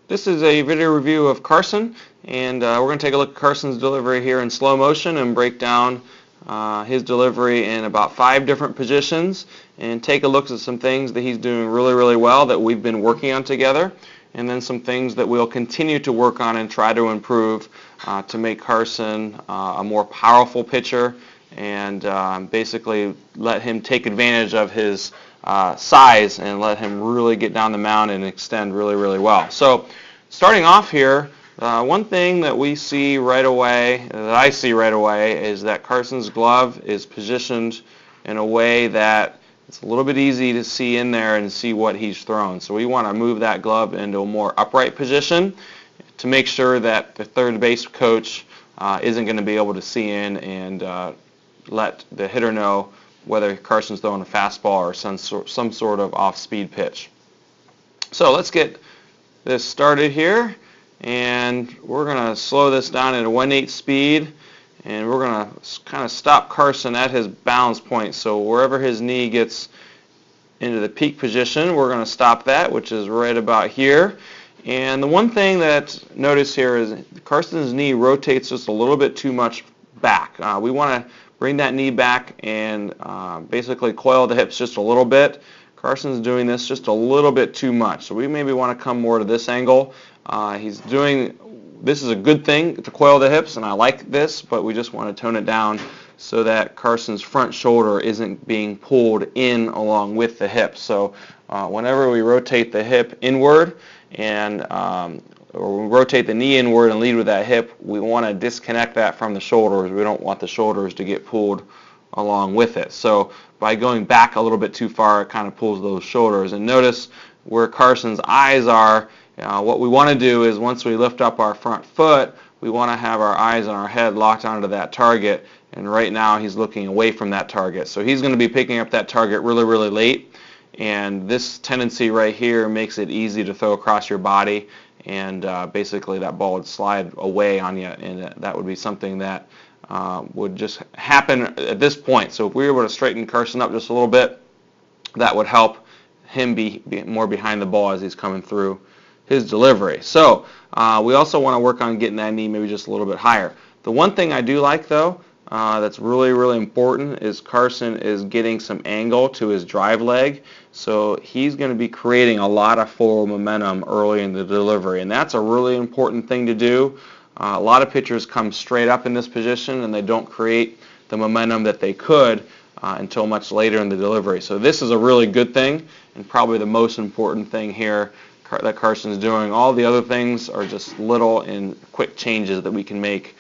This is a video review of Carson, and we're going to take a look at Carson's delivery here in slow motion and break down his delivery in about 5 different positions and take a look at some things that he's doing really well that we've been working on together, and then some things that we'll continue to work on and try to improve to make Carson a more powerful pitcher and basically let him take advantage of his size and let him really get down the mound and extend really well. So starting off here, one thing that we see right away, that I see right away, is that Carson's glove is positioned in a way that it's a little bit easy to see in there and see what he's thrown. So we want to move that glove into a more upright position to make sure that the third base coach isn't going to be able to see in and let the hitter know whether Carson's throwing a fastball or some sort of off-speed pitch. So let's get this started here, and we're going to slow this down at a 1/8 speed, and we're going to kind of stop Carson at his balance point. So wherever his knee gets into the peak position, we're going to stop that, which is right about here. And the one thing that notice here is Carson's knee rotates just a little bit too much back. We want to bring that knee back and basically coil the hips just a little bit. Carson's doing this just a little bit too much, so we maybe want to come more to this angle. This is a good thing to coil the hips, and I like this, but we just want to tone it down so that Carson's front shoulder isn't being pulled in along with the hip. So whenever we rotate the hip inward and or we rotate the knee inward and lead with that hip, we want to disconnect that from the shoulders. We don't want the shoulders to get pulled along with it. So by going back a little bit too far, it kind of pulls those shoulders. And notice where Carson's eyes are. What we want to do is once we lift up our front foot, we want to have our eyes and our head locked onto that target. And right now he's looking away from that target. So he's going to be picking up that target really late. And this tendency right here makes it easy to throw across your body, and basically that ball would slide away on you, and that would be something that would just happen at this point. So if we were able to straighten Carson up just a little bit, that would help him be more behind the ball as he's coming through his delivery. So we also want to work on getting that knee maybe just a little bit higher. The one thing I do like, though, that's really important is Carson is getting some angle to his drive leg. So he's going to be creating a lot of forward momentum early in the delivery, and that's a really important thing to do. A lot of pitchers come straight up in this position and they don't create the momentum that they could until much later in the delivery. So this is a really good thing and probably the most important thing here that Carson's doing. All the other things are just little and quick changes that we can make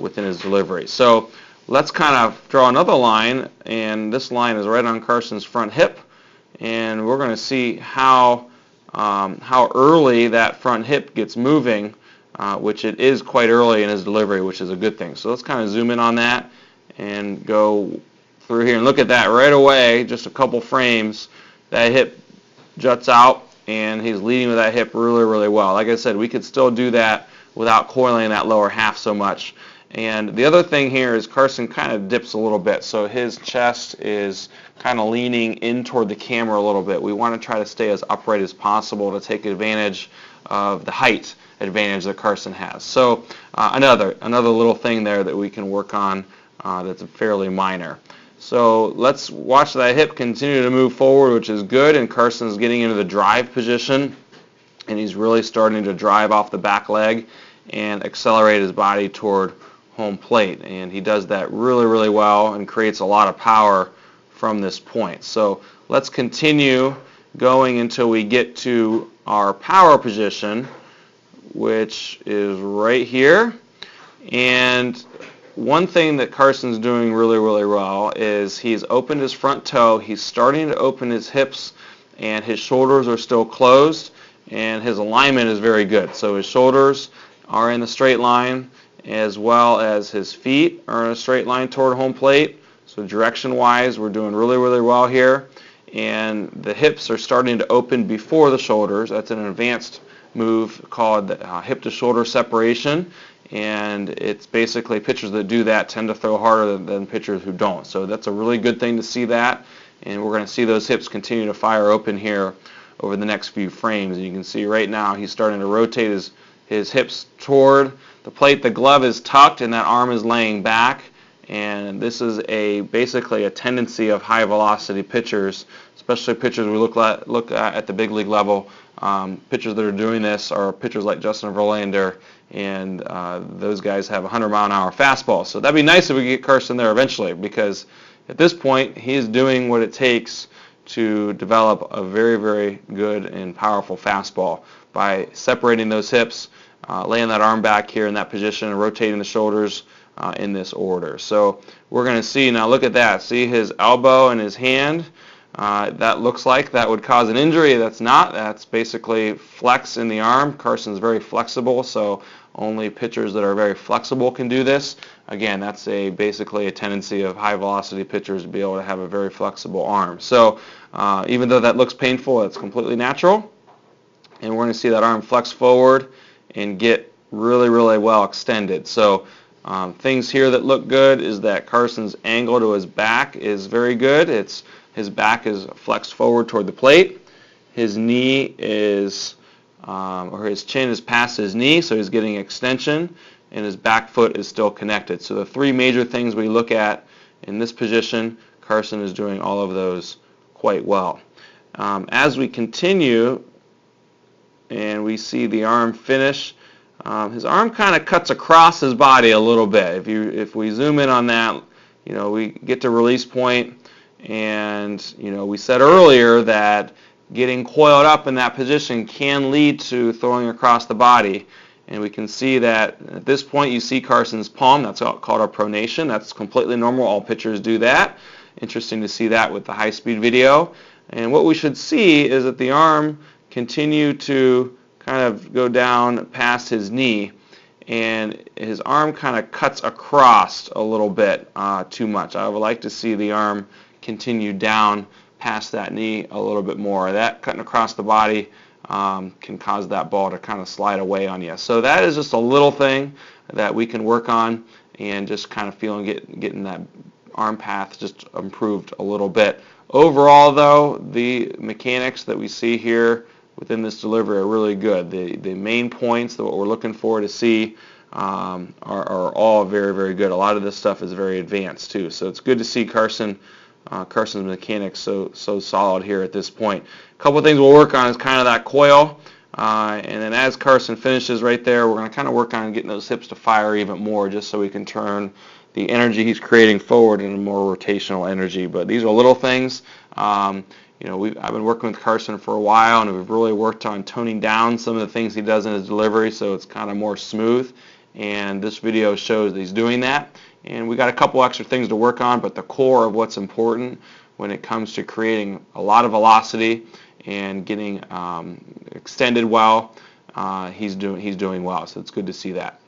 within his delivery. So let's kind of draw another line, and this line is right on Carson's front hip, and we're going to see how early that front hip gets moving, which it is quite early in his delivery, which is a good thing. So let's kind of zoom in on that and go through here and look at that right away. Just a couple frames, that hip juts out, and he's leading with that hip really well. Like I said, we could still do that without coiling that lower half so much. And the other thing here is Carson kind of dips a little bit, so his chest is kind of leaning in toward the camera a little bit. We want to try to stay as upright as possible to take advantage of the height advantage that Carson has. So another little thing there that we can work on that's fairly minor. So let's watch that hip continue to move forward, which is good, and Carson's getting into the drive position, and he's really starting to drive off the back leg and accelerate his body toward home plate, and he does that really well and creates a lot of power from this point. So let's continue going until we get to our power position, which is right here. And one thing that Carson's doing really well is he's opened his front toe, he's starting to open his hips, and his shoulders are still closed, and his alignment is very good. So his shoulders are in the straight line, as well as his feet are in a straight line toward home plate. So direction-wise, we're doing really well here. And the hips are starting to open before the shoulders. That's an advanced move called hip-to-shoulder separation. And it's basically pitchers that do that tend to throw harder than pitchers who don't. So that's a really good thing to see that. And we're going to see those hips continue to fire open here over the next few frames. And you can see right now he's starting to rotate his hips toward the plate. The glove is tucked and that arm is laying back. And this is basically a tendency of high velocity pitchers, especially pitchers we look at the big league level. Pitchers that are doing this are pitchers like Justin Verlander, and those guys have 100-mile-an-hour fastball. So that'd be nice if we get Carson there eventually, because at this point he is doing what it takes to develop a very, very good and powerful fastball by separating those hips, laying that arm back here in that position, and rotating the shoulders in this order. So we're going to see, now look at that, see his elbow and his hand. That looks like that would cause an injury. That's not. That's basically flex in the arm. Carson's very flexible, so only pitchers that are very flexible can do this. Again, that's basically a tendency of high velocity pitchers to be able to have a very flexible arm. So even though that looks painful, it's completely natural. And we're going to see that arm flex forward and get really, really well extended. So things here that look good is that Carson's angle to his back is very good. His back is flexed forward toward the plate. His knee is, or his chin is past his knee, so he's getting extension, and his back foot is still connected. So the three major things we look at in this position, Carson is doing all of those quite well. As we continue and we see the arm finish, his arm kind of cuts across his body a little bit. If we zoom in on that, we get to release point. And we said earlier that getting coiled up in that position can lead to throwing across the body. And we can see that at this point you see Carson's palm. That's called a pronation. That's completely normal. All pitchers do that. Interesting to see that with the high-speed video. And what we should see is that the arm continue to kind of go down past his knee. And his arm kind of cuts across a little bit too much. I would like to see the arm continue down past that knee a little bit more. That cutting across the body can cause that ball to kind of slide away on you. So that is just a little thing that we can work on and just kind of getting that arm path just improved a little bit. Overall, though, the mechanics that we see here within this delivery are really good. The main points that what we're looking for to see are all very, very good. A lot of this stuff is very advanced too. So it's good to see Carson's mechanics so solid here at this point. A couple of things we'll work on is kind of that coil, and then as Carson finishes right there, we're going to kind of work on getting those hips to fire even more, just so we can turn the energy he's creating forward into more rotational energy. But these are little things. I've been working with Carson for a while, and we've really worked on toning down some of the things he does in his delivery so it's kind of more smooth. And this video shows that he's doing that. And we got a couple extra things to work on, but the core of what's important when it comes to creating a lot of velocity and getting extended well, he's doing well. So it's good to see that.